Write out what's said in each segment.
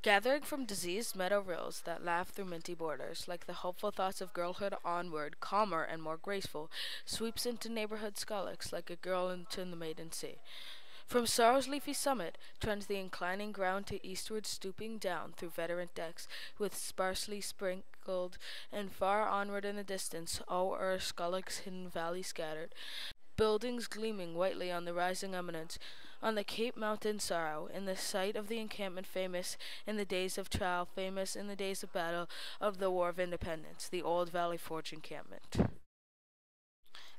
Gathering from diseased meadow rills that laugh through minty borders, like the hopeful thoughts of girlhood onward, calmer and more graceful, sweeps into neighborhood skullox like a girl into the maiden sea. From sorrow's leafy summit trends the inclining ground to eastward, stooping down through veteran decks, with sparsely sprinkled, and far onward in the distance, o'er skullock's hidden valley scattered, buildings gleaming whitely on the rising eminence, on the Cape Mountain Sorrow, in the site of the encampment famous in the days of trial, famous in the days of battle, of the War of Independence, the old Valley Forge encampment.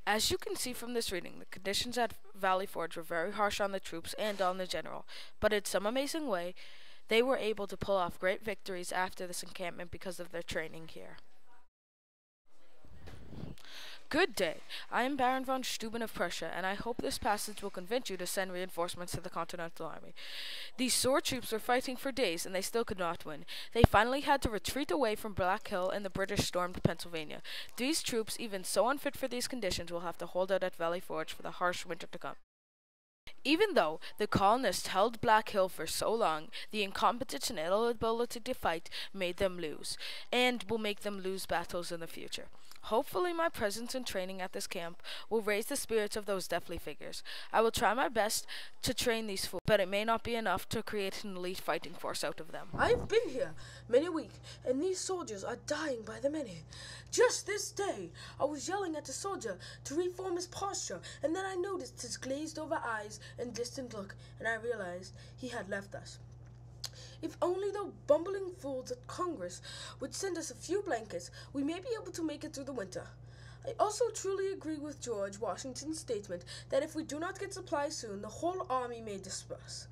As you can see from this reading, the conditions at Valley Forge were very harsh on the troops and on the general, but in some amazing way, they were able to pull off great victories after this encampment because of their training here. Good day. I am Baron von Steuben of Prussia, and I hope this passage will convince you to send reinforcements to the Continental Army. These sore troops were fighting for days, and they still could not win. They finally had to retreat away from Black Hill, and the British stormed Pennsylvania. These troops, even so unfit for these conditions, will have to hold out at Valley Forge for the harsh winter to come. Even though the colonists held Black Hill for so long, the incompetence and inability to fight made them lose, and will make them lose battles in the future. Hopefully my presence and training at this camp will raise the spirits of those deathly figures. I will try my best to train these fools, but it may not be enough to create an elite fighting force out of them. I've been here many a week, and these soldiers are dying by the many. Just this day, I was yelling at a soldier to reform his posture, and then I noticed his glazed-over eyes and distant look, and I realized he had left us. If only the bumbling fools at Congress would send us a few blankets, we may be able to make it through the winter. I also truly agree with George Washington's statement that if we do not get supplies soon, the whole army may disperse.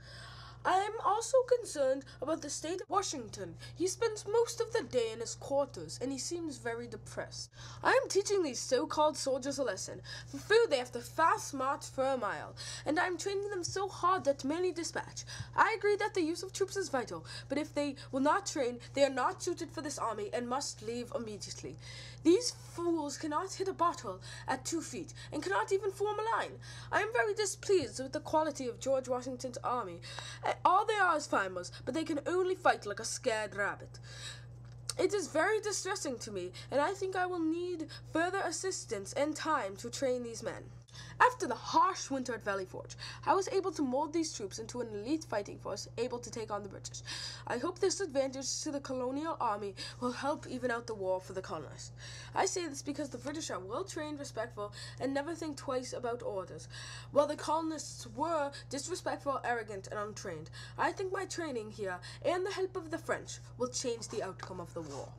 I am also concerned about the state of Washington. He spends most of the day in his quarters, and he seems very depressed. I am teaching these so-called soldiers a lesson. For food, they have to fast march for a mile, and I am training them so hard that many dispatch. I agree that the use of troops is vital, but if they will not train, they are not suited for this army and must leave immediately. These fools cannot hit a bottle at 2 feet, and cannot even form a line. I am very displeased with the quality of George Washington's army. All they are is farmers, but they can only fight like a scared rabbit. It is very distressing to me, and I think I will need further assistance and time to train these men. After the harsh winter at Valley Forge, I was able to mold these troops into an elite fighting force able to take on the British. I hope this advantage to the colonial army will help even out the war for the colonists. I say this because the British are well-trained, respectful, and never think twice about orders, while the colonists were disrespectful, arrogant, and untrained. I think my training here, and the help of the French, will change the outcome of the war.